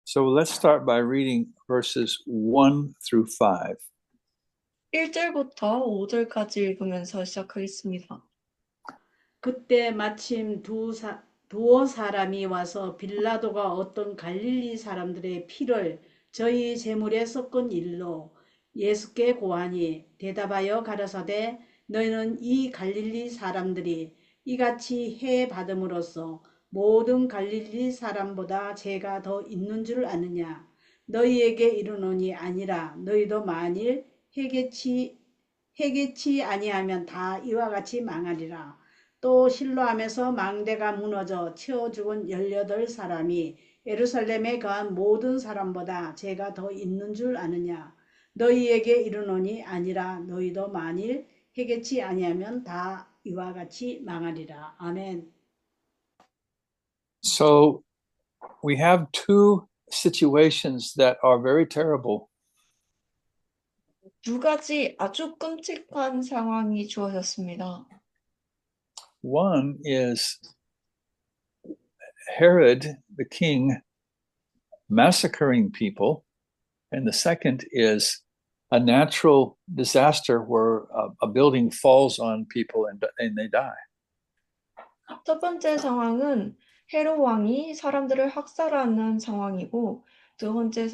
So let's start by reading verses 1 through 5. 1절부터 5절까지 읽으면서 시작하겠습니다. 그때 마침 두어 사람이 와서 빌라도가 어떤 갈릴리 사람들의 피를 저희 제물에 섞은 일로 예수께 고하니 대답하여 가라사대 너희는 이 갈릴리 사람들이 이같이 해 받음으로써 모든 갈릴리 사람보다 죄가 더 있는 줄 아느냐. 너희에게 이르노니 아니라 너희도 만일 회개치 아니하면 다 이와 같이 망하리라. 또 실로암에서 망대가 무너져 치어 죽은 18사람이 예루살렘에 거한 모든 사람보다 죄가 더 있는 줄 아느냐. 너희에게 이르노니 아니라 너희도 만일 회개치 아니하면 다 이와 같이 망하리라. 아멘. So we have two situations that are very terrible. 두 가지 아주 끔찍한 상황이 주어졌습니다. One is Herod, the king, massacring people, and the second is a natural disaster where a building falls on people and they die. 첫 번째 상황은 헤롯 왕이 사람들을 학살하는 상황이고 두 번째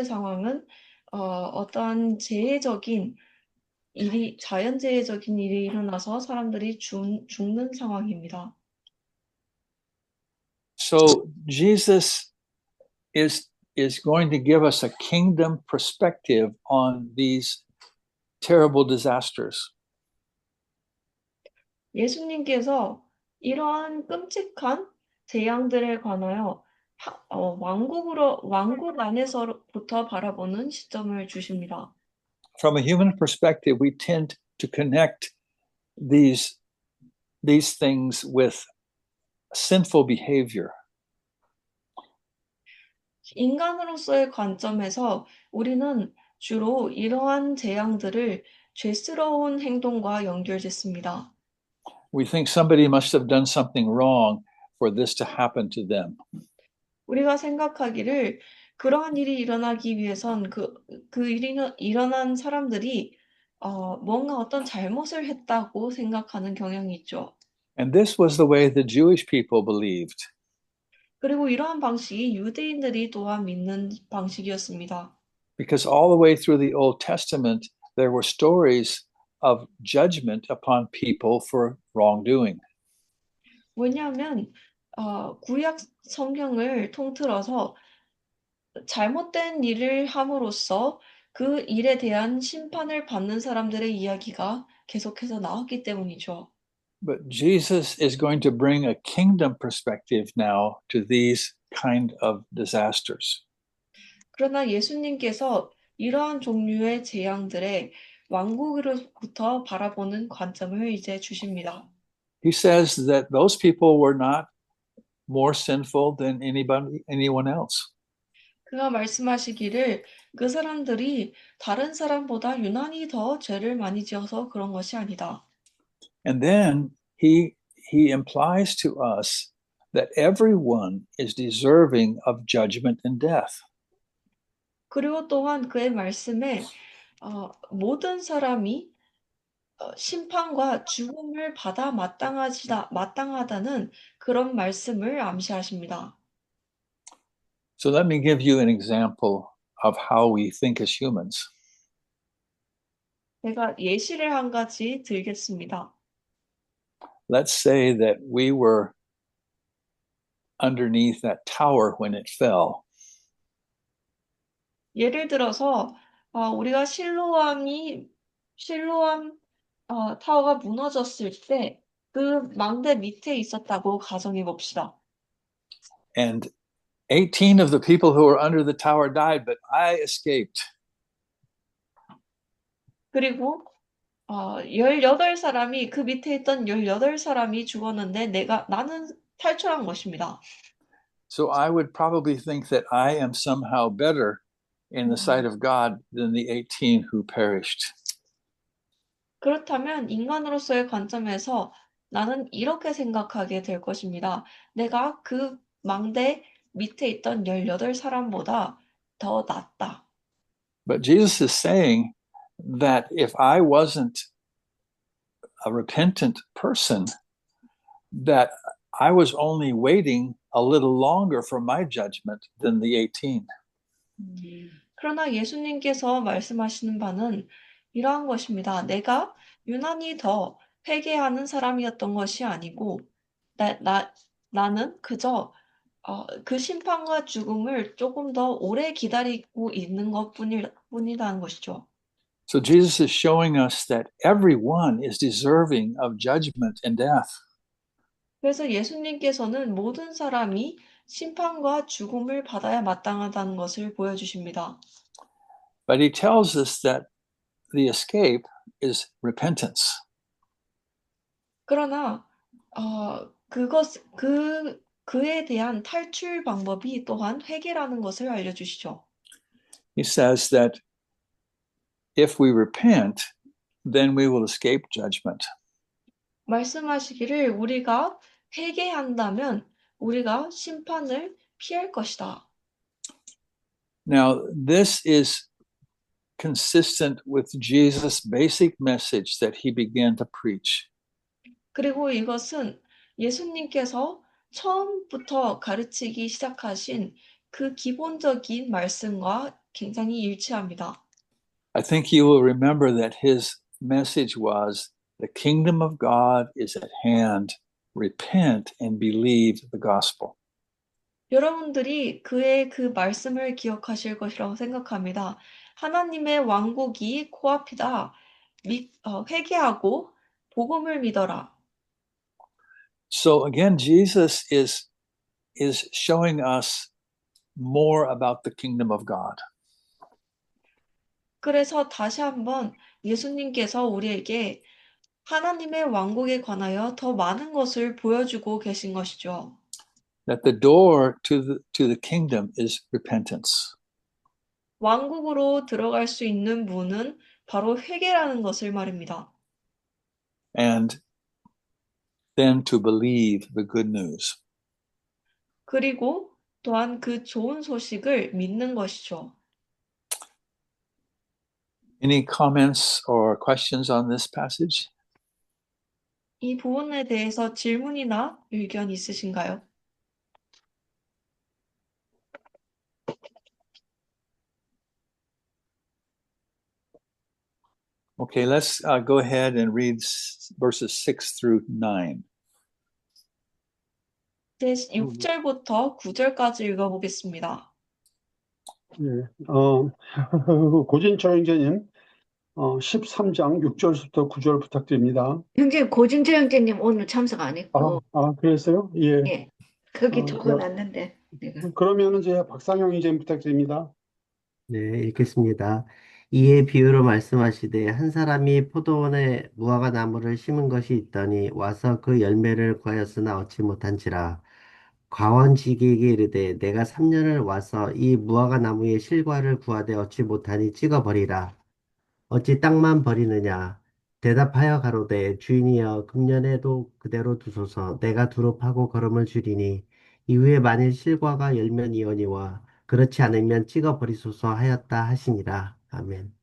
상황은 어떠한 자연재해적인 일이 일어나서 사람들이 죽는 상황입니다. So Jesus is going to give us a kingdom perspective on these terrible disasters. 예수님께서 이러한 끔찍한 재앙들에 관하여 왕국 안에서부터 바라보는 시점을 주십니다. From a human perspective, we tend to connect these things with sinful behavior. 인간으로서의 관점에서 우리는 주로 이러한 재앙들을 죄스러운 행동과 연결짓습니다. We think somebody must have done something wrong for this to happen to them. 우리가 생각하기를 그러한 일이 일어나기 위해선 일이 일어난 사람들이 뭔가 어떤 잘못을 했다고 생각하는 경향이 있죠. And this was the way the Jewish people believed. 그리고 이러한 방식이 유대인들이 또한 믿는 방식이었습니다. Because all the way through the Old Testament, there were stories of judgment upon people for wrongdoing. 왜냐하면 구약 성경을 통틀어서 잘못된 일을 함으로써 그 일에 대한 심판을 받는 사람들의 이야기가 계속해서 나왔기 때문이죠. But Jesus is going to bring a kingdom perspective now to these kind of disasters. 그러나 예수님께서 이러한 종류의 재앙들의 왕국으로부터 바라보는 관점을 이제 주십니다. He says that those people were not more sinful than anyone else. 그가 말씀하시기를 그 사람들이 다른 사람보다 유난히 더 죄를 많이 지어서 그런 것이 아니다. And then he implies to us that everyone is deserving of judgment and death. 그리고 또한 그의 말씀에 모든 사람이 심판과 죽음을 받아 마땅하다는 그런 말씀을 암시하십니다. So let me give you an example of how we think as humans. 제가 예시를 한 가지 들겠습니다. Let's say that we were underneath that tower when it fell. 예를 들어서 우리가 실로암 타워가 무너졌을 때 그 망대 밑에 있었다고 가정해 봅시다. And 18 of the people who were under the tower died, but I escaped. 그리고 18사람이 그 밑에 있던 18사람이 죽었는데 나는 탈출한 것입니다. So I would probably think that I am somehow better in the sight of God than the 18 who perished. 그렇다면 인간으로서의 관점에서 나는 이렇게 생각하게 될 것입니다. 내가 그 망대 밑에 있던 18사람보다 더 낫다. But Jesus is saying that if I wasn't a repentant person, that I was only waiting a little longer for my judgment than the 18. 그러나 예수님께서 말씀하시는 바는 이러한 것입니다. 내가 유난히 더 회개하는 사람이었던 것이 아니고 나는 그저 그 심판과 죽음을 조금 더 오래 기다리고 있는 뿐이라는 것이죠. So Jesus is showing us that everyone is deserving of judgment and death. 그래서 예수님께서는 모든 사람이 심판과 죽음을 받아야 마땅하다는 것을 보여주십니다. But he tells us that the escape is repentance. 그러나 그에 대한 탈출 방법이 또한 회개라는 것을 알려주시죠. He says that if we repent, then we will escape judgment. 말씀하시기를 우리가 회개한다면 우리가 심판을 피할 것이다. Now, this is consistent with Jesus' basic message that he began to preach. 그리고 이것은 예수님께서 처음부터 가르치기 시작하신 그 기본적인 말씀과 굉장히 일치합니다. I think you will remember that his message was, the kingdom of God is at hand. Repent and believe the gospel. 여러분들이 그의 그 말씀을 기억하실 것이라고 생각합니다. 하나님의 왕국이 코앞이다. 회개하고 복음을 믿어라. So again, Jesus is showing us more about the kingdom of God. 그래서 다시 한번 예수님께서 우리에게 하나님의 왕국에 관하여 더 많은 것을 보여주고 계신 것이죠. That the door to the kingdom is repentance. 왕국으로 들어갈 수 있는 문은 바로 회개라는 것을 말입니다. And then to believe the good news. 그리고 또한 그 좋은 소식을 믿는 것이죠. Any comments or questions on this passage? 이 부분에 대해서 질문이나 의견 있으신가요? Okay, let's go ahead and read verses 6 through 9. 이제 6절부터 9절까지 읽어보겠습니다. 예, 고진철 형제님, 13장 6절부터 9절 부탁드립니다. 고진재 형제님 오늘 참석 안 했고, 그랬어요? 예. 예, 거기 어, 적어놨는데, 내가. 그러면은 제가 박상영 형제님 부탁드립니다. 네, 읽겠습니다. 이에 비유로 말씀하시되 한 사람이 포도원에 무화과 나무를 심은 것이 있더니 와서 그 열매를 구하였으나 얻지 못한지라. 과원지기에게 이르되 내가 3년을 와서 이 무화과 나무의 실과를 구하되 얻지 못하니 찍어버리라. 어찌 땅만 버리느냐? 대답하여 가로되 주인이여 금년에도 그대로 두소서. 내가 두루 파고 거름을 주리니 이후에 만일 실과가 열면이오니와 그렇지 않으면 찍어버리소서 하였다 하시니라. 아멘.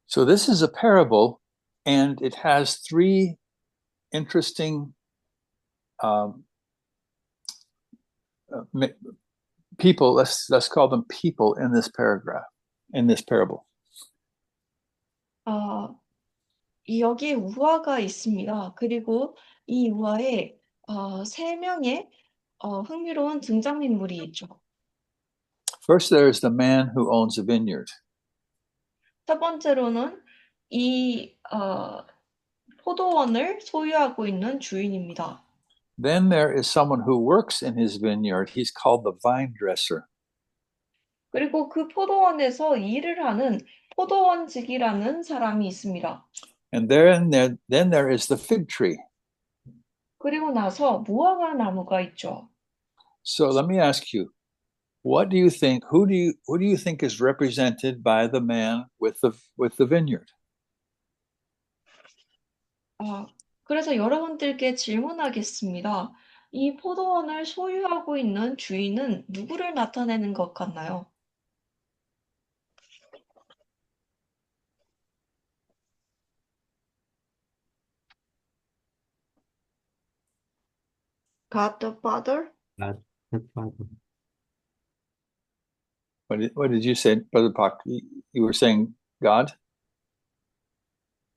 So this is a parable, and it has three interesting people. Let's call them people in this paragraph, in this parable. 여기에 우화가 있습니다. 그리고 이 우화에 3명의 흥미로운 등장인물이 있죠. First, there's the man who owns a vineyard. 첫 번째로는 이 포도원을 소유하고 있는 주인입니다. Then there is someone who works in his vineyard. He's called the vine dresser. 그리고 그 포도원에서 일을 하는 포도원직이라는 사람이 있습니다. And then there is the fig tree. 그리고 나서 무화과 나무가 있죠. So let me ask you, what do you think? Who do you think is represented by the man with the vineyard? 그래서 여러분들께 질문하겠습니다. 이 포도원을 소유하고 있는 주인은 누구를 나타내는 것 같나요? God the Father? God the Father. What did you say, Brother Pak? You were saying God?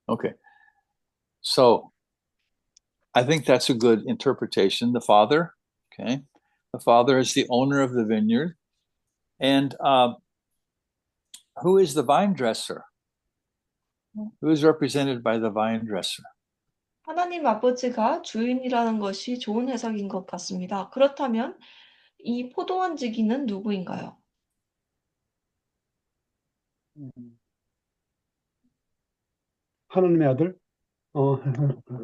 Okay. So I think that's a good interpretation. The Father, okay. The Father is the owner of the vineyard. And who is the vine dresser? Who is represented by the vine dresser? 하나님 아버지가 주인이라는 것이 좋은 해석인 것 같습니다. 그렇다면 이 포도원 지기는 누구인가요? 하나님의 아들,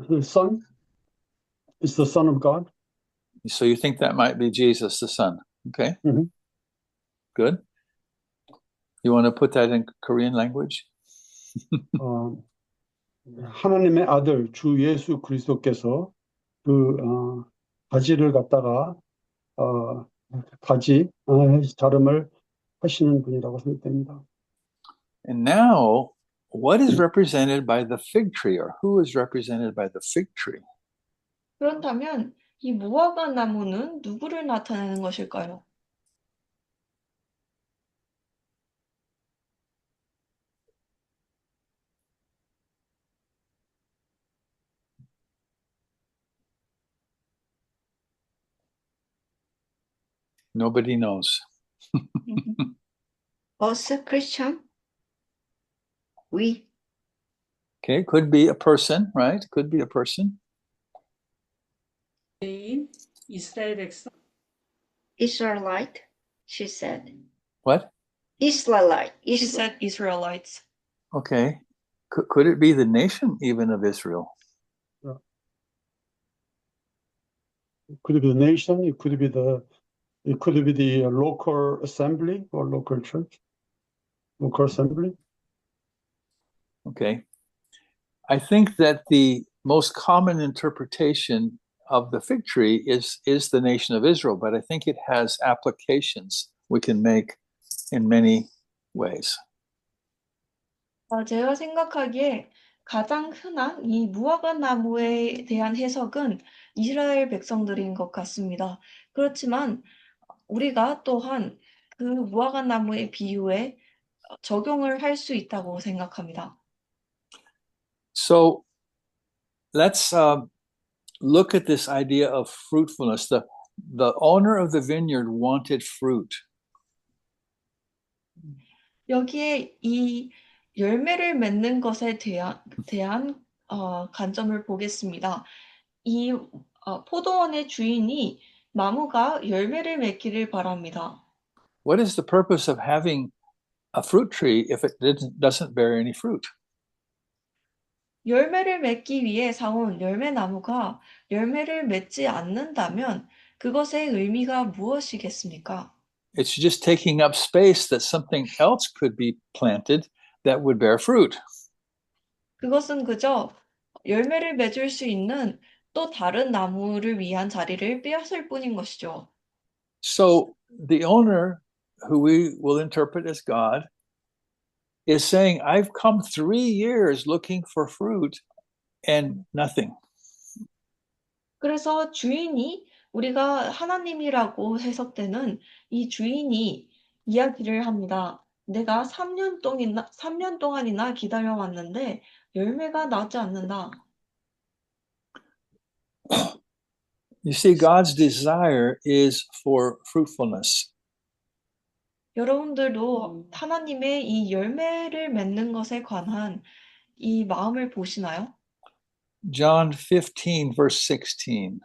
the Son is the Son of God. So you think that might be Jesus, the Son. Okay. Mhm. Good. You want to put that in Korean language? 하나님의 아들 주 예수 그리스도께서 가지를 갖다가 가지 자름을 하시는 분이라고 생각됩니다. And now, what is represented by the fig tree, or who is represented by the fig tree? 그렇다면 이 무화과 나무는 누구를 나타내는 것일까요? Nobody knows. Us, Christian? We? Okay, could be a person, right? Could be a person. 유대인, 이스라엘 백성, Israelite? She said. What? Israelite. She said Israelites. Okay. Could it be the nation even of Israel? It could be the nation, it could be the local assembly or local church, local assembly. Okay. I think that the most common interpretation of the fig tree is the nation of Israel, but I think it has applications we can make in many ways. 제가 생각하기에 가장 흔한 이 무화과 나무에 대한 해석은 이스라엘 백성들인 것 같습니다. 그렇지만 우리가 또한 그 무화과 나무의 비유에 적용을 할 수 있다고 생각합니다. So let's look at this idea of fruitfulness. The owner of the vineyard wanted fruit. 여기에 이 열매를 맺는 것에 대한 관점을 보겠습니다. 이 포도원의 주인이 나무가 열매를 맺기를 바랍니다. What is the purpose of having a fruit tree if it doesn't bear any fruit? 열매를 맺기 위해 사온 열매나무가 열매를 맺지 않는다면 그것의 의미가 무엇이겠습니까? It's just taking up space that something else could be planted that would bear fruit. 그것은 그저 열매를 맺을 수 있는 또 다른 나무를 위한 자리를 빼앗을 뿐인 것이죠. So the owner, who we will interpret as God, is saying, I've come 3 years looking for fruit and nothing. 그래서 주인이 우리가 하나님이라고 해석되는 이 주인이 이야기를 합니다. 내가 3년 동안이나 기다려왔는데 열매가 나지 않는다. You see, God's desire is for fruitfulness. 여러분들도 하나님의 이 열매를 맺는 것에 관한 이 마음을 보시나요? John 15, verse 16.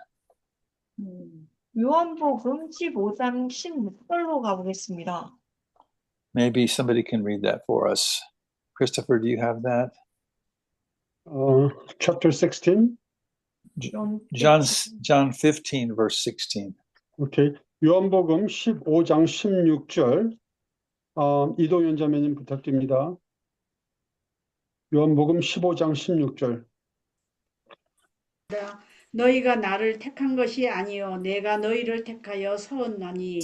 요한복음 15장 16절로 가보겠습니다. Maybe somebody can read that for us. Christopher, do you have that? Chapter 16. John 15, verse 16. 오케이. 요한복음 15장 16절. 이동현 자매님 부탁드립니다. 요한복음 15장 16절. 너희가 나를 택한 것이 아니요 내가 너희를 택하여 세웠나니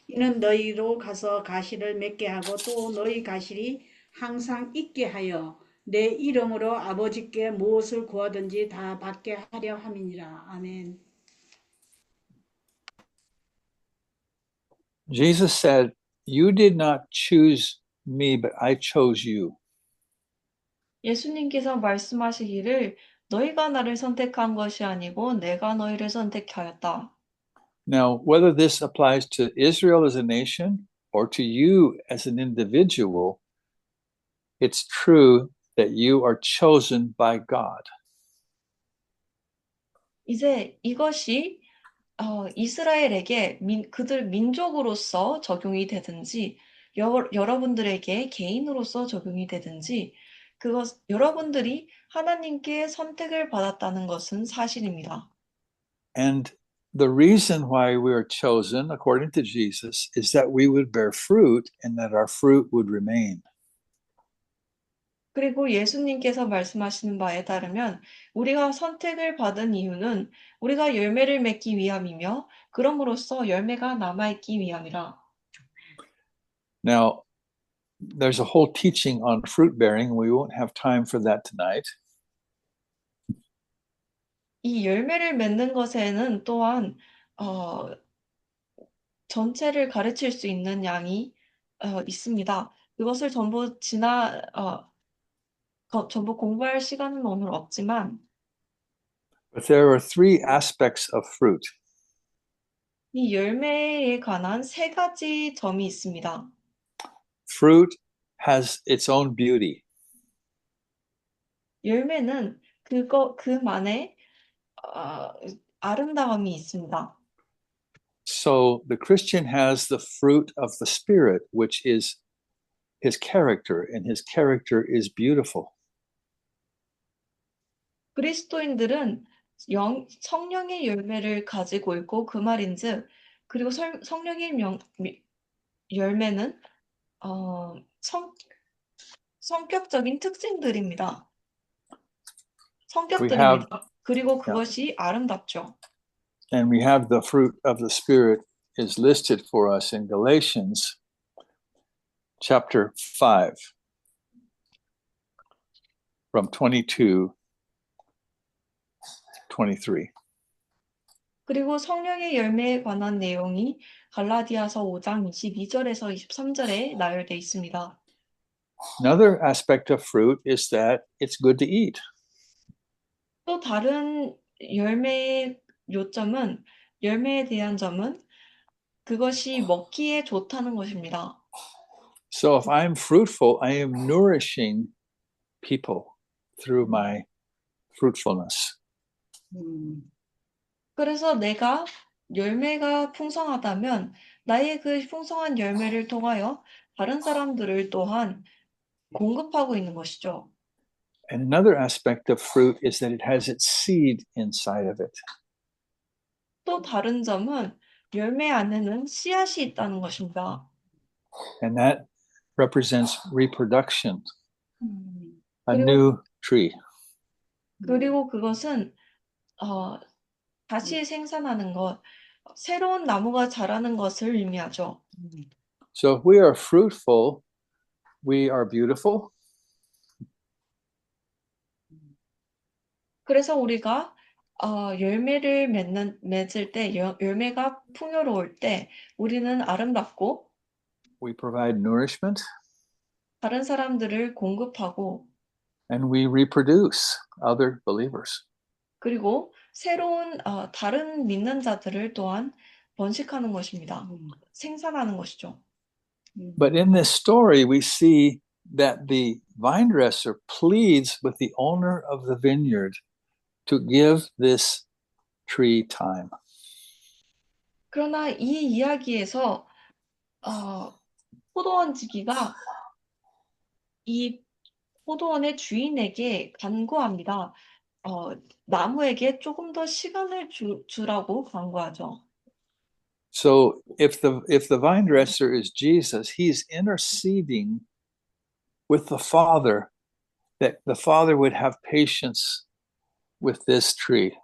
이는 너희로 가서 가시를 맺게 하고 또 너희 가시리 항상 있게 하여 내 이름으로 아버지께 무엇을 구하든지 다 받게 하려 함이니라. 아멘. Jesus said, "You did not choose me, but I chose you." 예수님께서 말씀하시기를 너희가 나를 선택한 것이 아니고 내가 너희를 선택하였다. Now, whether this applies to Israel as a nation or to you as an individual, it's true that you are chosen by God. 이제 이것이 이스라엘에게 그들 민족으로서 적용이 되든지 여러분들에게 개인으로서 적용이 되든지 여러분들이 하나님께 선택을 받았다는 것은 사실입니다. And the reason why we are chosen, according to Jesus, is that we would bear fruit and that our fruit would remain. 그리고 예수님께서 말씀하시는 바에 따르면 우리가 선택을 받은 이유는 우리가 열매를 맺기 위함이며 그럼으로써 열매가 남아있기 위함이라. Now, there's a whole teaching on fruit bearing. We won't have time for that tonight. 이 열매를 맺는 것에는 또한 전체를 가르칠 수 있는 양이 있습니다. 그것을 전부 전부 공부할 시간은 오늘 없지만 But there are three aspects of fruit. 이 열매에 관한 세 가지 점이 있습니다. Fruit has its own beauty. 열매는 그만의 아름다움이 있습니다. So the Christian has the fruit of the Spirit, which is his character, and his character is beautiful. 그리스도인들은 성령의 열매를 가지고 있고 그 말인즉 그리고 성령의 열매는 성격적인 특징들입니다. 성격들입니다. 그리고 그것이 아름답죠. And we have the fruit of the Spirit is listed for us in Galatians chapter 5 from 22, 23. 그리고 성령의 열매에 관한 내용이 갈라디아서 5장 22절에서 23절에 나열되어 있습니다. Another aspect of fruit is that it's good to eat. 또 다른 열매의 열매에 대한 점은 그것이 먹기에 좋다는 것입니다. So if I'm fruitful, I am nourishing people through my fruitfulness. 그래서 내가 열매가 풍성하다면 나의 그 풍성한 열매를 통하여 다른 사람들을 또한 공급하고 있는 것이죠. And another aspect of fruit is that it has its seed inside of it. 또 다른 점은 열매 안에는 씨앗이 있다는 것입니다. And that represents reproduction, a 그리고- new tree. 그리고 그것은 다시 생산하는 것, 새로운 나무가 자라는 것을 의미하죠. So if we are fruitful, we are beautiful. 그래서 우리가 열매를 맺을 때, 열매가 풍요로울 때 우리는 아름답고 We provide nourishment 다른 사람들을 공급하고 and we reproduce other believers. 그리고 새로운 다른 믿는 자들을 또한 번식하는 것입니다. 생산하는 것이죠. But in this story, we see that the vine dresser pleads with the owner of the vineyard to give this tree time. 그러나 이 이야기에서 포도원 지기가 이 포도원의 주인에게 간구합니다. 나무에게 조금 더 시간을 주라고 간구하죠. So if the vine dresser is Jesus, he's interceding with the Father that the Father would have patience with this tree.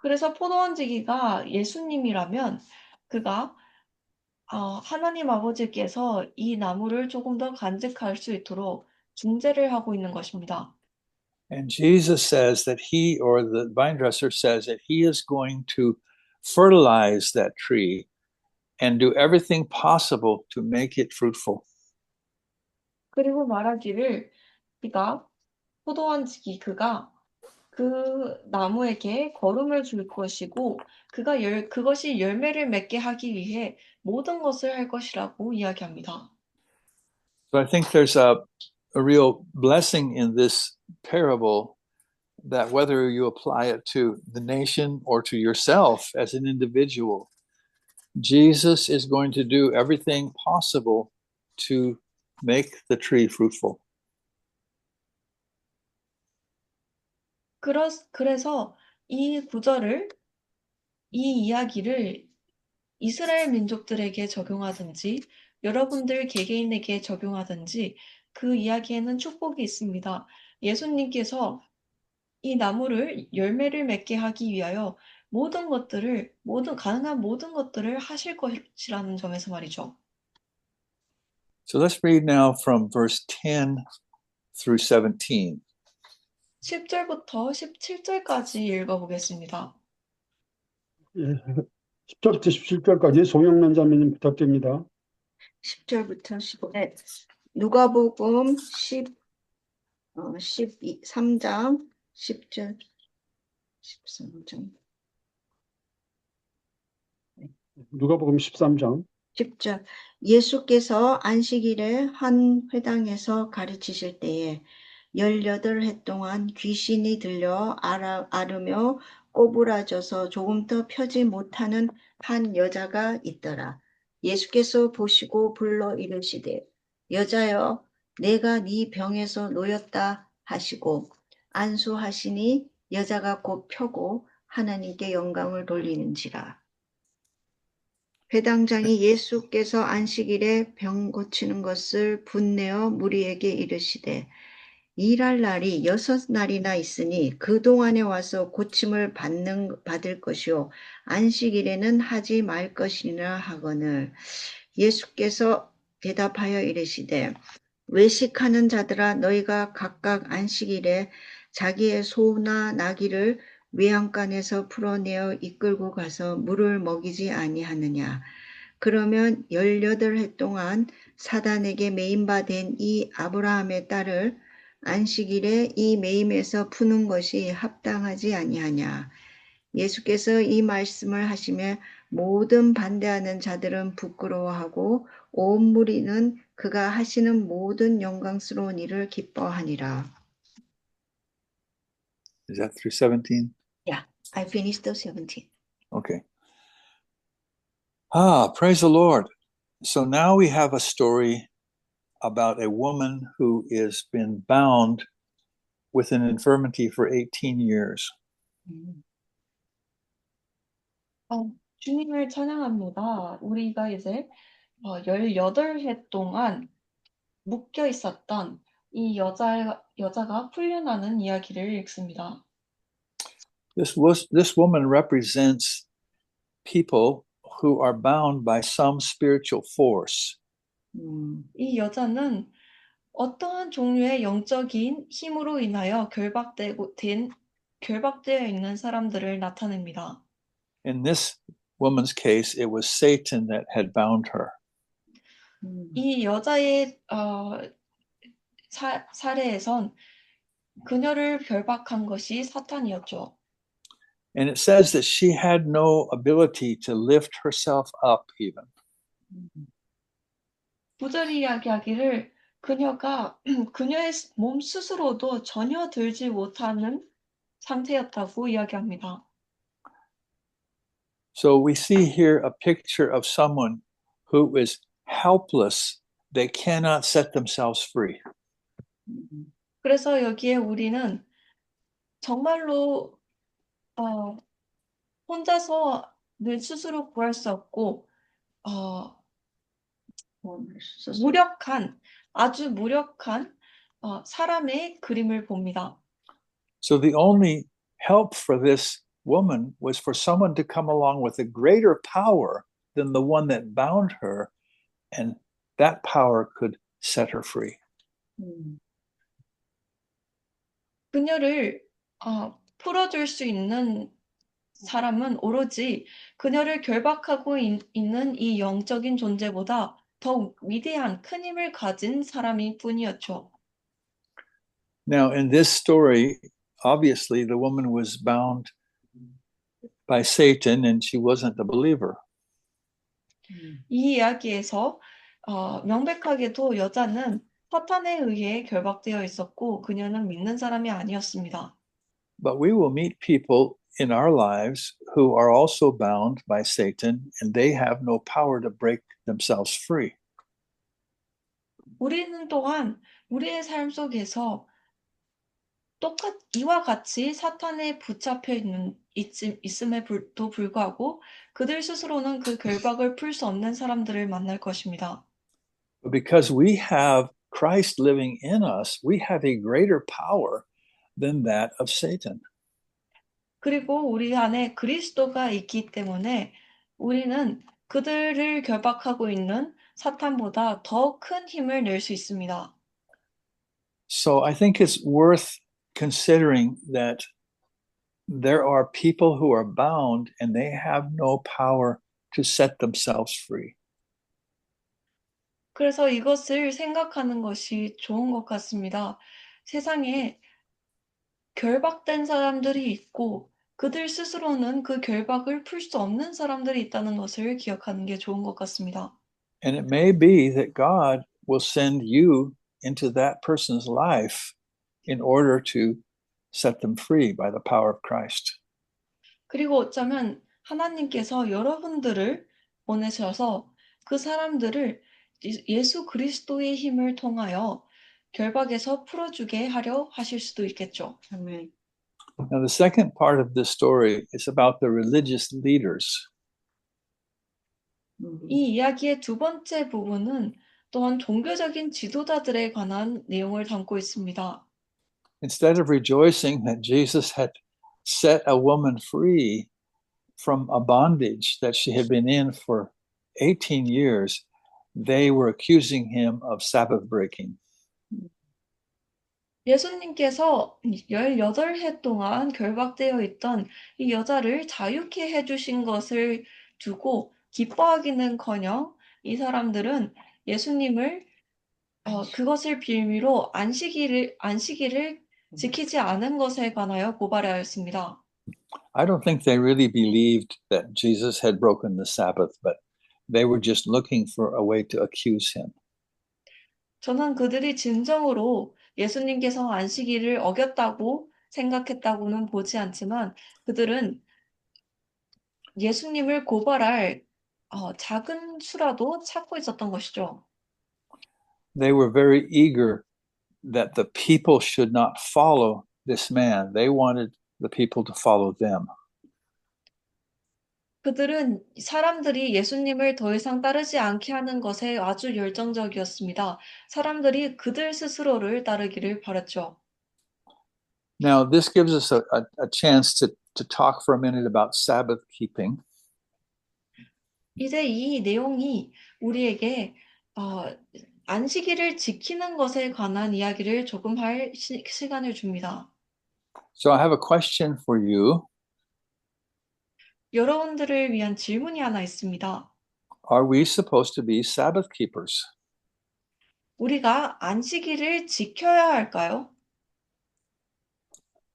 그래서 포도원지기가 예수님이라면 그가 하나님 아버지께서 이 나무를 조금 더 간직할 수 있도록 중재를 하고 있는 것입니다. And Jesus says that he, or the vine dresser says that he is going to fertilize that tree and do everything possible to make it fruitful. 그리고 말하기를 그가 그 나무에게 거름을 줄 것이고 그것이 열매를 맺게 하기 위해 모든 것을 할 것이라고 이야기합니다. So I think there's a real blessing in this parable that whether you apply it to the nation or to yourself as an individual, Jesus is going to do everything possible to make the tree fruitful. 그래서 이 이야기를 이스라엘 민족들에게 적용하든지 여러분들 개개인에게 적용하든지 그 이야기에는 축복이 있습니다. 예수님께서 이 나무를 열매를 맺게 하기 위하여 가능한 모든 것들을 하실 것이라는 점에서 말이죠. So let's read now from verse 10 through 17. 10절부터 17절까지 읽어보겠습니다. 예, 10절부터 17절까지 송영란 자매님 부탁드립니다. 10절부터 15절. 누가복음 13장 10절 13장 누가복음 13장 10절. 예수께서 안식일에 한 회당에서 가르치실 때에 18해 동안 귀신이 들려 앓으며 꼬부라져서 조금도 펴지 못하는 한 여자가 있더라. 예수께서 보시고 불러 이르시되 여자여 내가 네 병에서 놓였다 하시고 안수하시니 여자가 곧 펴고 하나님께 영광을 돌리는지라. 회당장이 예수께서 안식일에 병 고치는 것을 분내어 무리에게 이르시되 일할 날이 6날이나 있으니 그 동안에 와서 고침을 받을 것이요 안식일에는 하지 말 것이니라 하거늘 예수께서 대답하여 이르시되 외식하는 자들아 너희가 각각 안식일에 자기의 소나 나귀를 외양간에서 풀어내어 이끌고 가서 물을 먹이지 아니하느냐. 그러면 18해 동안 사단에게 매임바 된 이 아브라함의 딸을 안식일에 이 매임에서 푸는 것이 합당하지 아니하냐. 예수께서 이 말씀을 하시며 모든 반대하는 자들은 부끄러워하고 온 무리는 그가 하시는 모든 영광스러운 일을 기뻐하니라. Is that through 17? Yeah, I finished the 17. Okay. Praise the Lord. So now we have a story about a woman who has been bound with an infirmity for 18 years. 주님을 찬양합니다. 우리가 이제 18해 동안 묶여 있었던 이 여자가 풀려나는 이야기를 읽습니다. This woman represents people who are bound by some spiritual force. 이 여자는 어떠한 종류의 영적인 힘으로 인하여 결박되어 있는 사람들을 나타냅니다. In this woman's case, it was Satan that had bound her. 이 여자의 사례에선 그녀를 결박한 것이 사탄이었죠. And it says that she had no ability to lift herself up even. 구절이 이야기하기를 그녀가 그녀의 몸 스스로도 전혀 들지 못하는 상태였다고 이야기합니다. So we see here a picture of someone who is helpless. They cannot set themselves free. 그래서 여기에 우리는 정말로 혼자서 늘 스스로 구할 수 없고 아주 무력한 사람의 그림을 봅니다. So the only help for this woman was for someone to come along with a greater power than the one that bound her, and that power could set her free. 그녀를 풀어줄 수 있는 사람은 오로지 그녀를 결박하고 있는 이 영적인 존재보다 더 위대한 큰 힘을 가진 사람일 뿐이었죠. Now, in this story, obviously the woman was bound by Satan and she wasn't a believer. 이 이야기에서 명백하게도 여자는 사탄에 의해 결박되어 있었고 그녀는 믿는 사람이 아니었습니다. But we will meet people in our lives who are also bound by Satan and they have no power to break themselves free. 우리는 또한 우리의 삶 속에서 이와 같이 사탄에 붙잡혀 있음에도 불구하고 그들 스스로는 그 결박을 풀 수 없는 사람들을 만날 것입니다. But because we have Christ living in us, we have a greater power than that of Satan. 그리고 우리 안에 그리스도가 있기 때문에 우리는 그들을 결박하고 있는 사탄보다 더 큰 힘을 낼 수 있습니다. So I think it's worth considering that there are people who are bound and they have no power to set themselves free. 그래서 이것을 생각하는 것이 좋은 것 같습니다. 세상에 결박된 사람들이 있고 그들 스스로는 그 결박을 풀 수 없는 사람들이 있다는 것을 기억하는 게 좋은 것 같습니다. And it may be that God will send you into that person's life in order to set them free by the power of Christ. 그리고 어쩌면 하나님께서 여러분들을 보내셔서 그 사람들을 예수 그리스도의 힘을 통하여 결박에서 풀어주게 하려 하실 수도 있겠죠. 아멘. Now, the second part of this story is about the religious leaders. 이 이야기의 두 번째 부분은 또한 종교적인 지도자들에 관한 내용을 담고 있습니다. Instead of rejoicing that Jesus had set a woman free from a bondage that she had been in for 18 years, they were accusing him of Sabbath breaking. 예수님께서 18해 동안 결박되어 있던 이 여자를 자유케 해주신 것을 두고 기뻐하기는커녕 이 사람들은 예수님을 그것을 빌미로 안식일을 지키지 않은 것에 관하여 고발하였습니다. I don't think they really believed that Jesus had broken the Sabbath, but they were just looking for a way to accuse him. 저는 그들이 진정으로 예수님께서 안식일을 어겼다고 생각했다고는 보지 않지만 그들은 예수님을 고발할 작은 수라도 찾고 있었던 것이죠. They were very eager that the people should not follow this man. They wanted the people to follow them. 그들은 사람들이 예수님을 더 이상 따르지 않게 하는 것에 아주 열정적이었습니다. 사람들이 그들 스스로를 따르기를 바랐죠. Now, this gives us a chance to talk for a minute about Sabbath keeping. 이제 이 내용이 우리에게 안식일을 지키는 것에 관한 이야기를 조금 할 시간을 줍니다. So I have a question for you. 여러분들을 위한 질문이 하나 있습니다. Are we supposed to be Sabbath keepers? 우리가 안식일을 지켜야 할까요?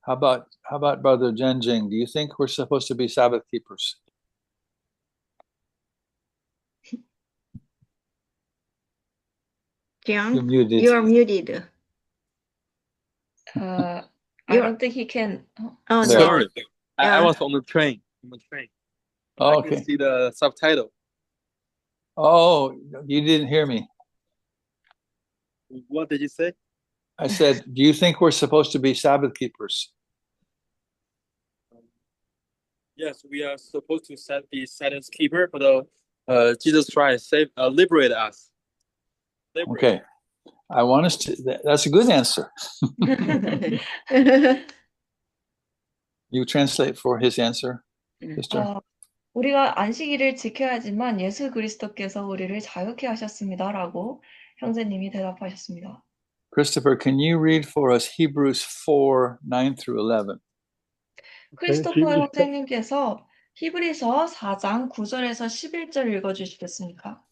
How about Brother Zhenjing? Do you think we're supposed to be Sabbath keepers? Jiang, You're muted. you are muted. I You're- don't think he can. Oh, no. Sorry, I Yeah. was on the train. Oh, I okay. can see the subtitle. Oh, you didn't hear me. What did you say? I said, do you think we're supposed to be Sabbath keepers? Yes, we are supposed to be Sabbath keeper, but Jesus Christ liberate us. Liberate. Okay. I want us to, that's a good answer. You translate for his answer, sister? 우리가 안식일을 지켜야지만 예수 그리스도께서 우리를 자유케 하셨습니다라고 형제님이 대답하셨습니다. Christopher, can you read for us Hebrews 4, 9 through 11? 크리스토퍼 Hebrews 형제님께서 히브리서 4장 9절에서 11절 읽어주시겠습니까?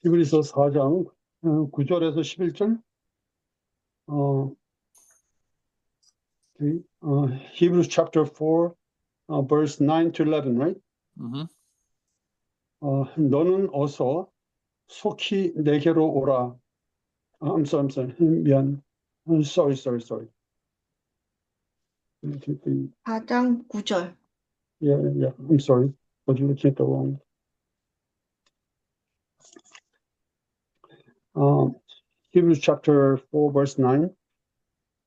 히브리서 4장 9절에서 11절. Hebrews chapter 4, verse 9 to 11, right? Mm-hmm. 너는 어서 속히 내게로 오라. I'm sorry. 미안. Sorry. 4장 9절. Yeah. I'm sorry. Was looking at the wrong. Hebrews chapter 4, verse 9.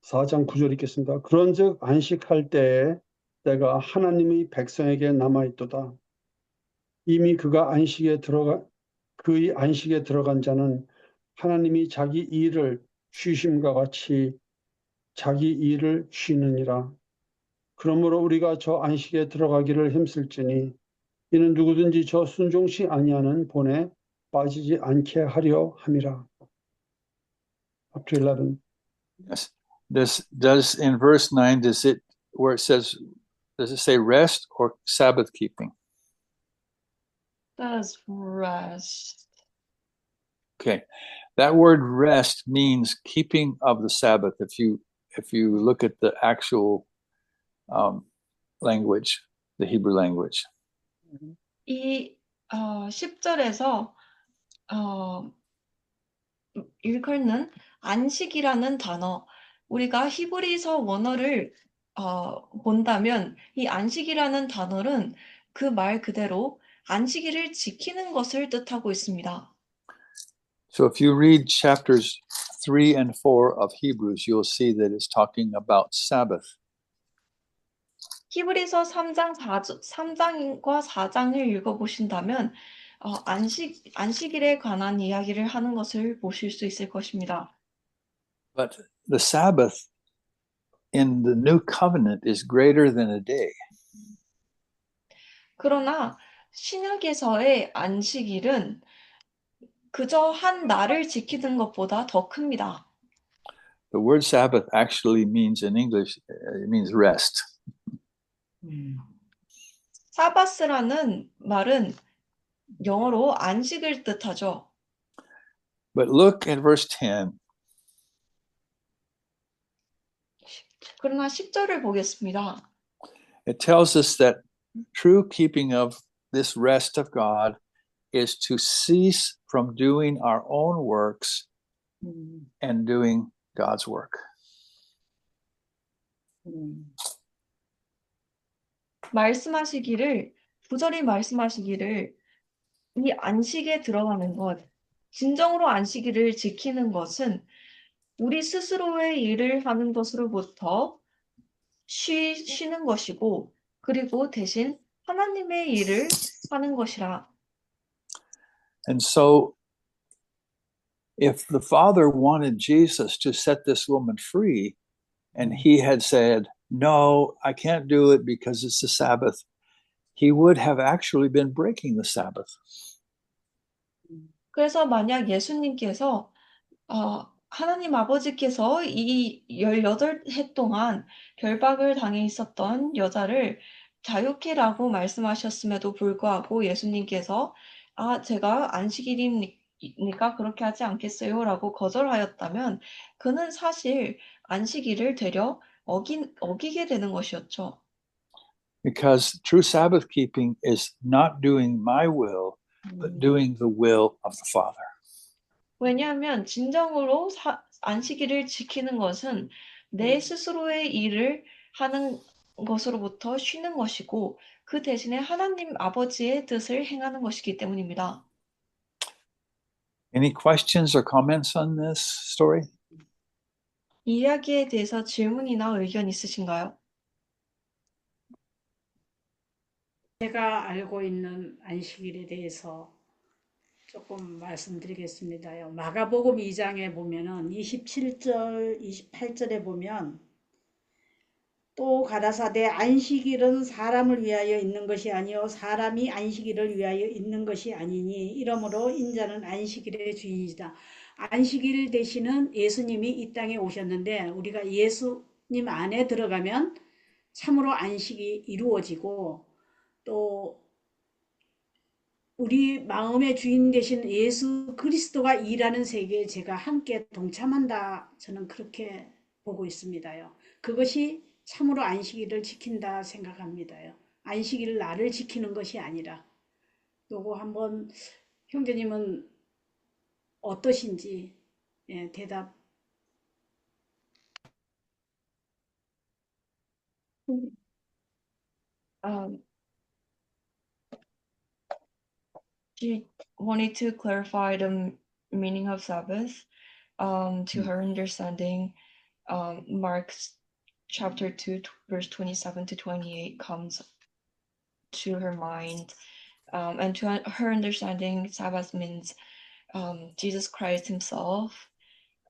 4장 9절 읽겠습니다. 그런즉 안식할 때에 때가 하나님의 백성에게 남아있도다. 이미 그의 안식에 들어간 자는 하나님이 자기 일을 쉬심과 같이 자기 일을 쉬느니라. 그러므로 우리가 저 안식에 들어가기를 힘쓸지니 이는 누구든지 저 순종시 아니하는 본에 빠지지 않게 하려 함이라. Up to 11. Yes. Does in verse 9, does it say rest or Sabbath keeping? Does rest. Okay. That word rest means keeping of the Sabbath. If you look at the actual language, the Hebrew language. 이 10절에서 일컬는 안식이라는 단어, 우리가 히브리서 원어를 본다면 이 안식이라는 단어는 그 말 그대로 안식일을 지키는 것을 뜻하고 있습니다. So if you read chapters 3 and 4 of Hebrews, you'll see that it's talking about Sabbath. 히브리서 3장과 4장을 읽어보신다면 안식일에 관한 이야기를 하는 것을 보실 수 있을 것입니다. But the Sabbath in the new covenant is greater than a day. 그러나 신약에서의 안식일은 그저 한 날을 지키는 것보다 더 큽니다. The word Sabbath actually means in English, it means rest. 사바스라는 말은 영어로 안식을 뜻하죠. But look at verse 10. 그러나 10절을 보겠습니다. It tells us that true keeping of this rest of God is to cease from doing our own works and doing God's work. 부절히 말씀하시기를 이 안식에 들어가는 것, 진정으로 안식일을 지키는 것은 우리 스스로의 일을 하는 것으로부터 쉬는 것이고, 그리고 대신 하나님의 일을 하는 것이라. And so, if the Father wanted Jesus to set this woman free, and he had said, "No, I can't do it because it's the Sabbath," he would have actually been breaking the Sabbath. 그래서 만약 예수님께서 하나님 아버지께서 이 18해 동안 결박을 당해 있었던 여자를 자유케라고 말씀하셨음에도 불구하고 예수님께서 제가 안식일이니까 그렇게 하지 않겠어요 라고 거절하였다면 그는 사실 안식일을 되려 어기게 되는 것이었죠. Because true Sabbath keeping is not doing my will, but doing the will of the Father. 왜냐하면 진정으로 안식일을 지키는 것은 내 스스로의 일을 하는 것으로부터 쉬는 것이고 그 대신에 하나님 아버지의 뜻을 행하는 것이기 때문입니다. Any questions or comments on this story? 이 이야기에 대해서 질문이나 의견 있으신가요? 제가 알고 있는 안식일에 대해서 조금 말씀드리겠습니다요. 마가복음 2장에 보면은 27절, 28절에 보면 또 가라사대 안식일은 사람을 위하여 있는 것이 아니요 사람이 안식일을 위하여 있는 것이 아니니 이러므로 인자는 안식일의 주인이다. 안식일 대신은 예수님이 이 땅에 오셨는데 우리가 예수님 안에 들어가면 참으로 안식이 이루어지고 또 우리 마음의 주인 되신 예수 그리스도가 일하는 세계에 제가 함께 동참한다. 저는 그렇게 보고 있습니다요. 그것이 참으로 안식일을 지킨다 생각합니다요. 안식일 나를 지키는 것이 아니라. 요거 한번 형제님은 어떠신지 대답. Um, she wanted to clarify the meaning of Sabbath. To her understanding, Mark chapter 2, verse 27 to 28 comes to her mind. And to her understanding, Sabbath means Jesus Christ himself.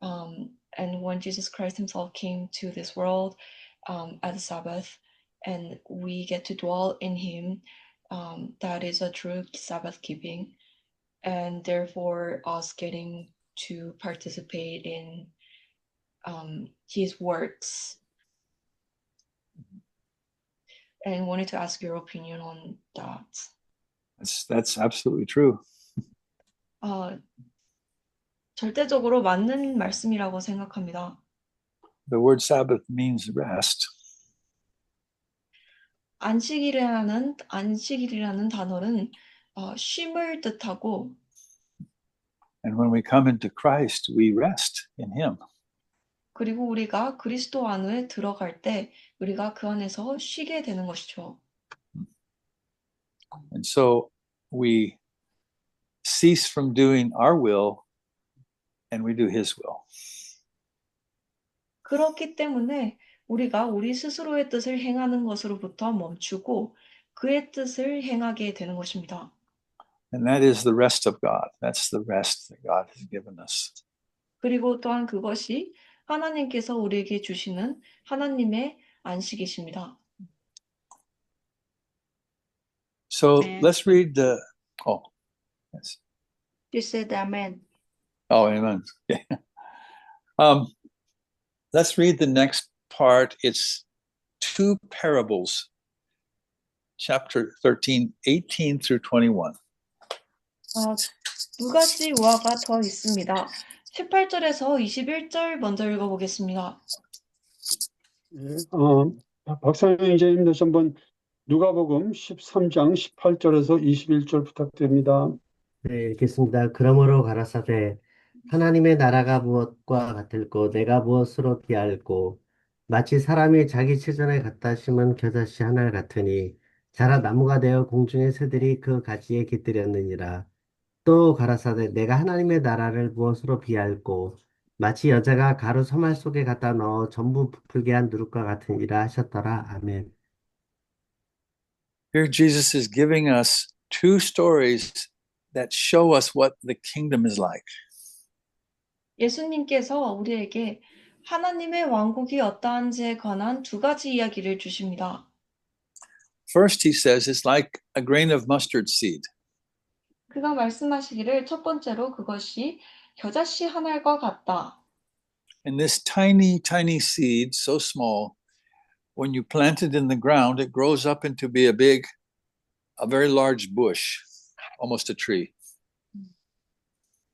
And when Jesus Christ himself came to this world at the Sabbath, and we get to dwell in him, that is a true Sabbath keeping. And therefore, us getting to participate in his works. And wanted to ask your opinion on that. That's absolutely true. 절대적으로 맞는 말씀이라고 생각합니다. The word Sabbath means rest. 안식일이라는 단어는 쉼을 뜻하고, And when we come into Christ, we rest in Him. 그리고 우리가 그리스도 안에 들어갈 때 우리가 그 안에서 쉬게 되는 것이죠. And so we cease from doing our will and we do His will. 그렇기 때문에 우리가 우리 스스로의 뜻을 행하는 것으로부터 멈추고 그의 뜻을 행하게 되는 것입니다. And that is the rest of God. That's the rest that God has given us. 그리고 또한 그것이 하나님께서 우리에게 주시는 하나님의 안식이십니다. So 네. let's read the. Oh, yes. She said amen. Oh, amen. Okay. Let's read the next part. It's two parables, chapter 13, 18 through 21. 두 가지 우화가 더 있습니다. 18절에서 21절 먼저 읽어보겠습니다. 예, 박상영 이제님 다시 한번 누가복음 13장 18절에서 21절 부탁드립니다. 네, 읽겠습니다. 그러므로 가라사대 하나님의 나라가 무엇과 같을꼬 내가 무엇으로 비할꼬 마치 사람이 자기 체전에 갖다 심은 겨자씨 하나 같으니 자라 나무가 되어 공중의 새들이 그 가지에 깃들였느니라. 또 가라사대 내가 하나님의 나라를 무엇으로 비할꼬 마치 여자가 가루 서말 속에 갖다 넣어 전부 부풀게 한 누룩과 같으니라 하셨더라. 아멘. Here, Jesus is giving us two stories that show us what the kingdom is like. 예수님께서 우리에게 하나님의 왕국이 어떠한지에 관한 두 가지 이야기를 주십니다. First, he says it's like a grain of mustard seed. 그가 말씀하시기를 첫 번째로 그것이 겨자씨 한 알과 같다. And this tiny, tiny seed, so small, when you plant it in the ground, it grows up into be a very large bush, almost a tree.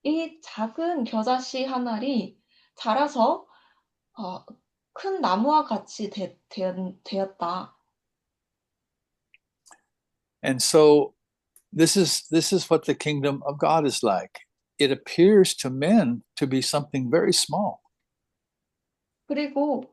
이 작은 겨자씨 한 알이 자라서 큰 나무와 같이 되었다. And so this is what the kingdom of God is like. It appears to men to be something very small. 그리고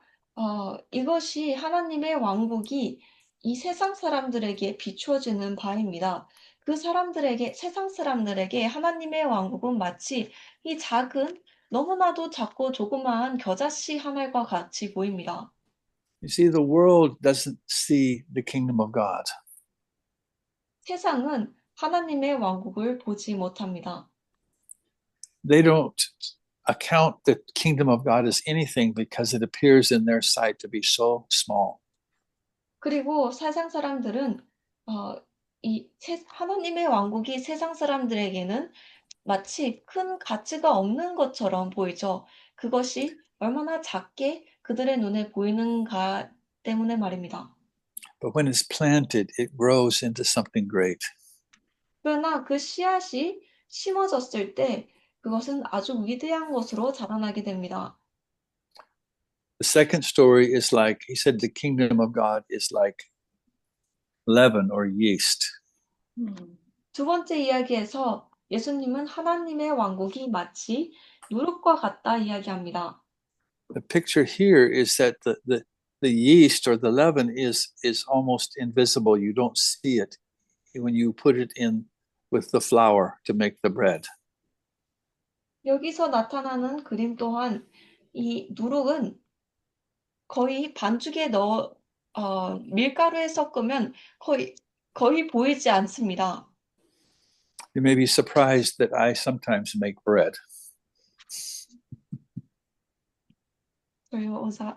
이것이 하나님의 왕국이 이 세상 사람들에게 비추어지는 바입니다. 그 사람들에게, 세상 사람들에게 하나님의 왕국은 마치 이 작은, 너무나도 작고 조그마한 겨자씨 한 알과 같이 보입니다. You see, the world doesn't see the kingdom of God. 세상은 하나님의 왕국을 보지 못합니다. they don't account the kingdom of God as anything because it appears in their sight to be so small. 그리고 세상 사람들은 하나님의 왕국이 세상 사람들에게는 마치 큰 가치가 없는 것처럼 보이죠. 그것이 얼마나 작게 그들의 눈에 보이는가 때문에 말입니다. But when it's planted, it grows into something great. 그러나 그 씨앗이 심어졌을 때 그것은 아주 위대한 것으로 자라나게 됩니다. The second story is like, he said, the kingdom of God is like leaven or yeast. 두 번째 이야기에서 예수님은 하나님의 왕국이 마치 누룩과 같다 이야기합니다. The picture here is that the yeast or the leaven is almost invisible. You don't see it when you put it in with the flour to make the bread. 여기서 나타나는 그림 또한 이 누룩은 거의 반죽에 밀가루에 섞으면 거의 보이지 않습니다. You may be surprised that I sometimes make bread. Sorry, what was that?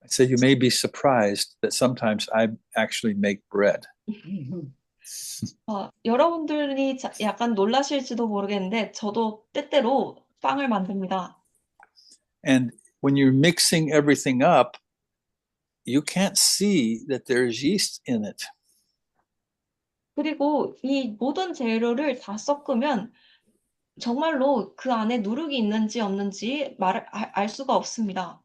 I said you may be surprised that sometimes I actually make bread. 여러분들이 약간 놀라실지도 모르겠는데 저도 때때로 빵을 만듭니다. And when you're mixing everything up, you can't see that there's yeast in it. 그리고 이 모든 재료를 다 섞으면 정말로 그 안에 누룩이 있는지 없는지 알 수가 없습니다.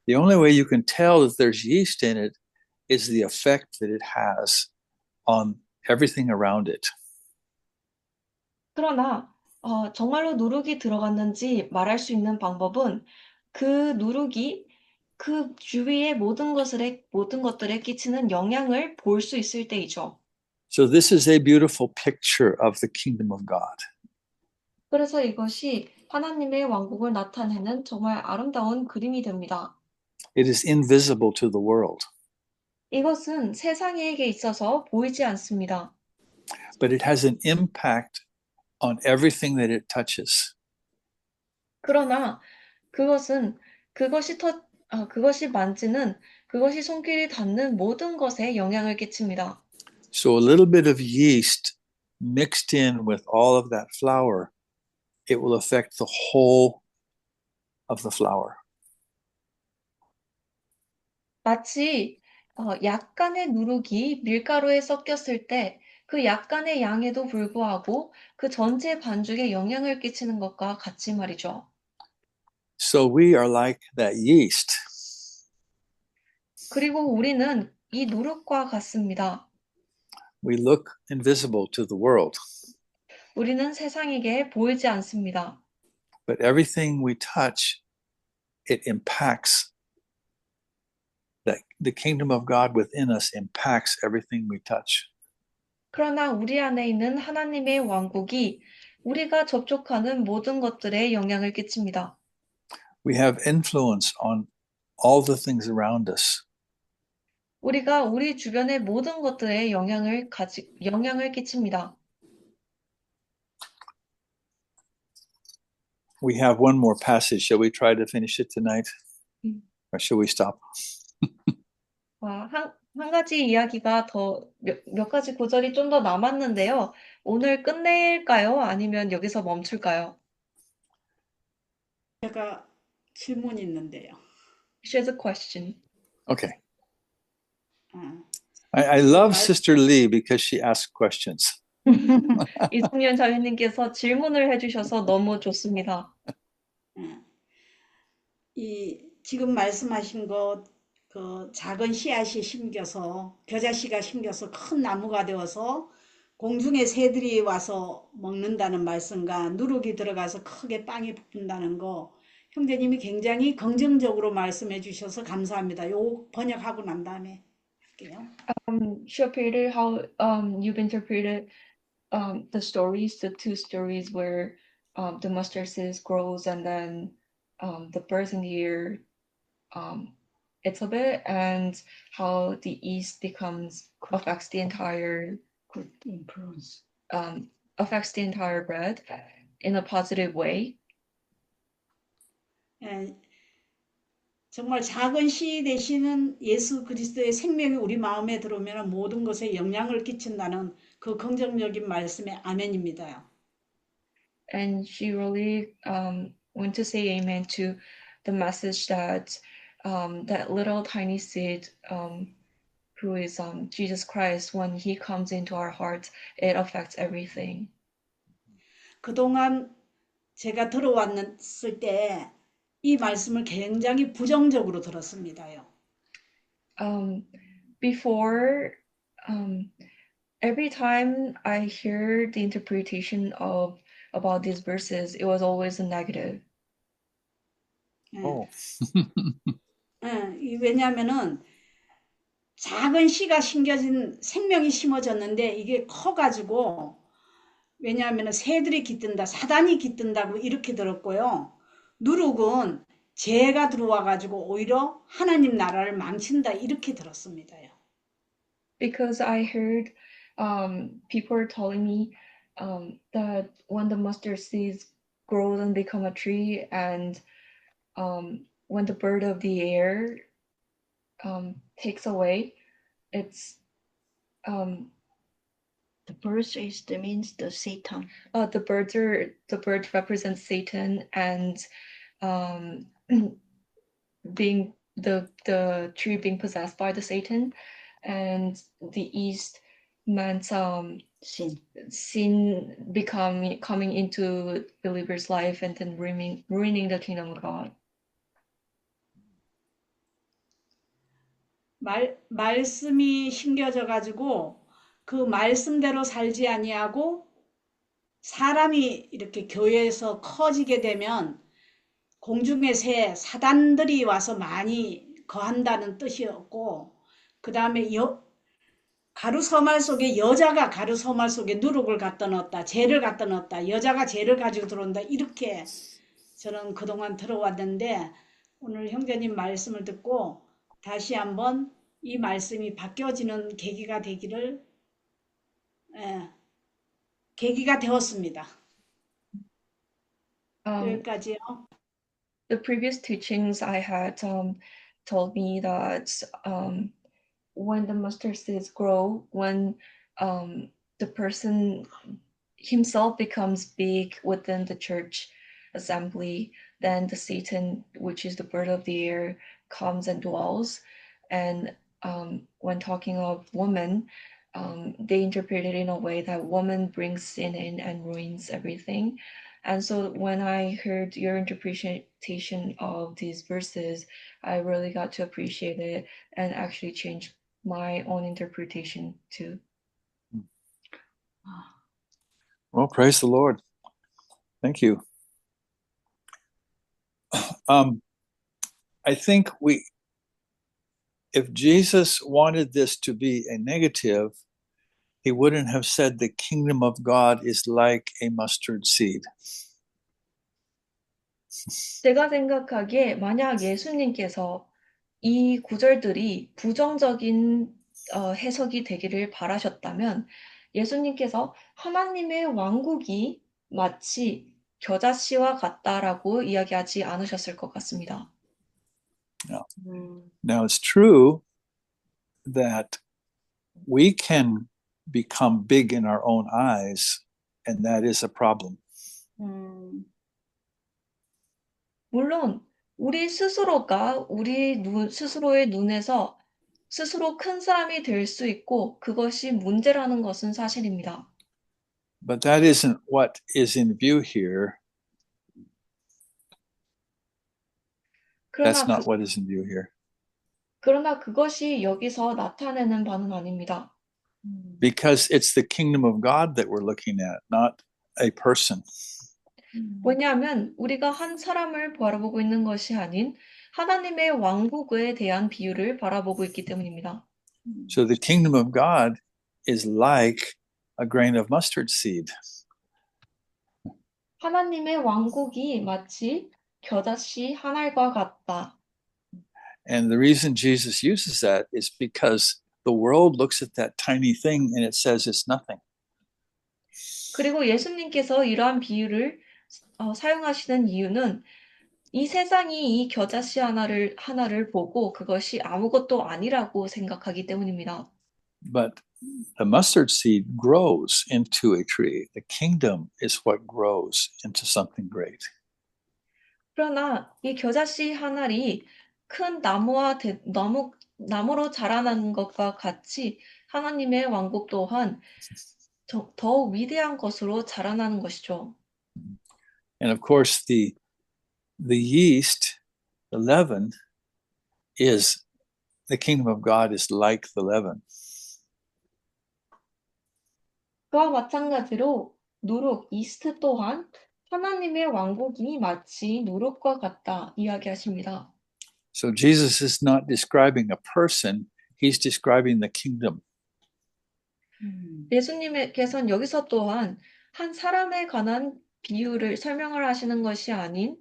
The only way you can tell that there's yeast in it is the effect that it has on everything around it. 그러나 정말로 누룩이 들어갔는지 말할 수 있는 방법은 그 누룩이 그 주위의 모든 것들에 끼치는 영향을 볼 수 있을 때이죠. So this is a beautiful picture of the kingdom of God. 그래서 이것이 하나님의 왕국을 나타내는 정말 아름다운 그림이 됩니다. It is invisible to the world, 이것은 세상에게 있어서 보이지 않습니다. but it has an impact on everything that it touches. 그러나 그것이 만지는 그것이 손길이 닿는 모든 것에 영향을 끼칩니다. So a little bit of yeast mixed in with all of that flour, it will affect the whole of the flour. 마치 약간의 누룩이 밀가루에 섞였을 때 그 약간의 양에도 불구하고 그 전체 반죽에 영향을 끼치는 것과 같이 말이죠. So we are like that yeast. 그리고 우리는 이 누룩과 같습니다. We look invisible to the world, 우리는 세상에게 보이지 않습니다. but everything we touch, it impacts the kingdom of God within us impacts everything we touch. 그러나 우리 안에 있는 하나님의 왕국이 우리가 접촉하는 모든 것들에 영향을 끼칩니다. We have influence on all the things around us. 우리가 우리 주변의 모든 것들에 영향을 끼칩니다. We have one more passage. Shall we try to finish it tonight? Or shall we stop? 한 가지 이야기가 몇 가지 구절이 좀 더 남았는데요. 오늘 끝낼까요? 아니면 여기서 멈출까요? 제가 질문이 있는데요. She has a question. Okay. 아, I love Sister Lee because she asks questions. 이승윤 자매님께서 질문을 해주셔서 너무 좋습니다. 지금 말씀하신 그 작은 씨앗이 심겨서 겨자씨가 심겨서 큰 나무가 되어서 공중의 새들이 와서 먹는다는 말씀과 누룩이 들어가서 크게 땅에 붙는다는 거 형제님이 굉장히 긍정적으로 말씀해 주셔서 감사합니다. 요 번역하고 난 다음에 할게요. She appreciated how you've interpreted the stories, the two stories where the mustard seed grows and then the birds in the air it's a bit, and how the yeast affects the entire bread. in a positive way. 예, 정말 작은 씨 되시는 예수 그리스도의 생명이 우리 마음에 들어오면 모든 것에 영향을 끼친다는 그 긍정적인 말씀에 아멘입니다. And she really went to say amen to the message that that little tiny seed who is Jesus Christ, when he comes into our hearts, it affects everything. 그동안 제가 들어왔을 때 이 말씀을 굉장히 부정적으로 들었습니다요. Before, every time I hear the interpretation of about these verses, it was always a negative. 예. Oh. 왜냐하면은 작은 씨가 심겨진 생명이 심어졌는데 이게 커가지고 왜냐하면 새들이 깃든다, 사단이 깃든다고 이렇게 들었고요. 누룩은 죄가 들어와가지고 오히려 하나님 나라를 망친다 이렇게 들었습니다요. Because I heard people telling me that when the mustard seeds grows and become a tree, and when the bird of the air takes away, it's The birds is the means the Satan. the bird represents Satan, and being the tree being possessed by the Satan, and the east meant Sin. sin coming into believer's life and then ruining the kingdom of God. 말씀이 심겨져 가지고 그 말씀대로 살지 아니하고 사람이 이렇게 교회에서 커지게 되면 공중의 새 사단들이 와서 많이 거한다는 뜻이었고 그 다음에 가루서말 속에 여자가 가루서말 속에 누룩을 갖다 넣었다. 죄를 갖다 넣었다. 여자가 죄를 가지고 들어온다. 이렇게 저는 그동안 들어왔는데 오늘 형제님 말씀을 듣고 다시 한번 이 말씀이 바뀌어지는 계기가 되기를 계기가 되었습니다. 여기까지요. The previous teachings I had told me that when the mustard seeds grow, when the person himself becomes big within the church assembly, then the Satan, which is the bird of the air, comes and dwells. And when talking of woman, they interpret it in a way that woman brings sin in and ruins everything. And so when I heard your interpretation of these verses, I really got to appreciate it and actually change my own interpretation too. Well, praise the Lord. Thank you. I think if Jesus wanted this to be a negative, he wouldn't have said the kingdom of God is like a mustard seed. 제가 생각하기에 만약 예수님께서 이 구절들이 부정적인 해석이 되기를 바라셨다면 예수님께서 하나님의 왕국이 마치 겨자씨와 같다라고 이야기하지 않으셨을 것 같습니다. Now, it's true that we can become big in our own eyes, and that is a problem. 물론 우리 스스로가 우리 스스로의 눈에서 스스로 큰 사람이 될 수 있고 그것이 문제라는 것은 사실입니다. But that isn't what is in view here. That's 그러나, not what is in view here. 그러나 그것이 여기서 나타내는 바는 아닙니다. Because it's the kingdom of God that we're looking at, not a person. 왜냐하면 우리가 한 사람을 바라보고 있는 것이 아닌 하나님의 왕국에 대한 비유를 바라보고 있기 때문입니다. So the kingdom of God is like a grain of mustard seed. 하나님의 왕국이 마치 겨자씨 한 알과 같다. And the reason Jesus uses that is because the world looks at that tiny thing and it says it's nothing. 그리고 예수님께서 이러한 비유를 사용하시는 이유는 이 세상이 이 겨자씨 하나를 보고 그것이 아무것도 아니라고 생각하기 때문입니다. But the mustard seed grows into a tree. The kingdom is what grows into something great. 그러나 이 겨자씨 하나리 큰 나무로 자라나는 것과 같이 하나님의 왕국 또한 더욱 위대한 것으로 자라나는 것이죠. And of course, the yeast, the leaven, is the kingdom of God is like the leaven. 그와 마찬가지로 누룩, 이스트 또한 하나님의 왕국이 마치 누룩과 같다 이야기하십니다. So Jesus is not describing a person, he's describing the kingdom. 예수님께서는 여기서 또한 한 사람에 관한 비유를 설명을 하시는 것이 아닌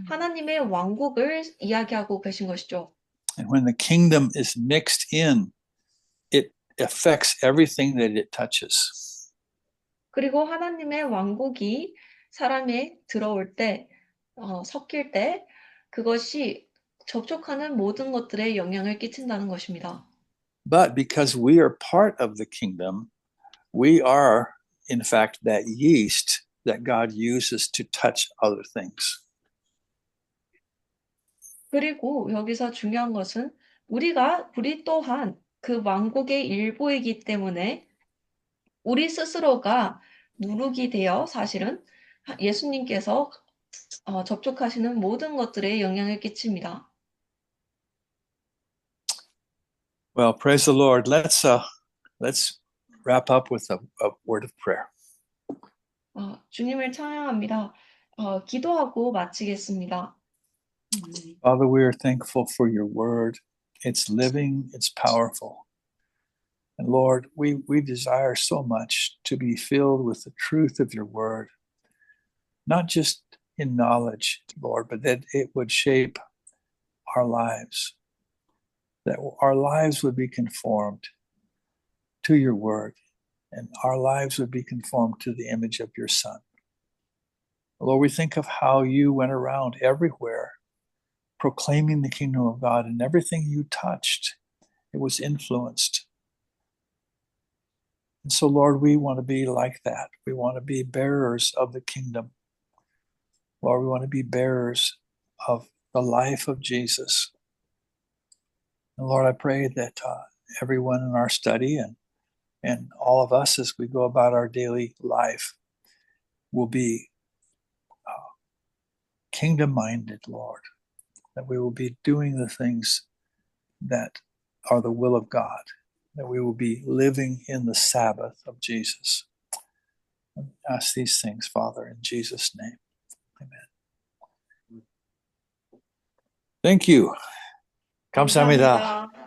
하나님의 왕국을 이야기하고 계신 것이죠. And when the kingdom is mixed in, it affects everything that it touches. 그리고 하나님의 왕국이 사람에 들어올 때, 섞일 때 그것이 접촉하는 모든 것들에 영향을 끼친다는 것입니다. But because we are part of the kingdom, we are, in fact, that yeast that God uses to touch other things. 그리고 여기서 중요한 것은 우리 또한 그 왕국의 일부이기 때문에 우리 스스로가 누룩이 되어 사실은 예수님께서 접촉하시는 모든 것들에 영향을 끼칩니다. Well, praise the Lord. Let's wrap up with a word of prayer. 주님을 찬양합니다. 기도하고 마치겠습니다. Father, we are thankful for your word. It's living, it's powerful. And Lord, we desire so much to be filled with the truth of your word, not just in knowledge, Lord, but that it would shape our lives, that our lives would be conformed to your word, and our lives would be conformed to the image of your Son. Lord, we think of how you went around everywhere proclaiming the kingdom of God, and everything you touched, it was influenced. And so, Lord, we want to be like that. We want to be bearers of the kingdom. Lord, we want to be bearers of the life of Jesus. And Lord, I pray that everyone in our study and all of us as we go about our daily life will be kingdom-minded, Lord, that we will be doing the things that are the will of God, that we will be living in the Sabbath of Jesus. I ask these things, Father, in Jesus' name. Amen. Thank you. 감사합니다.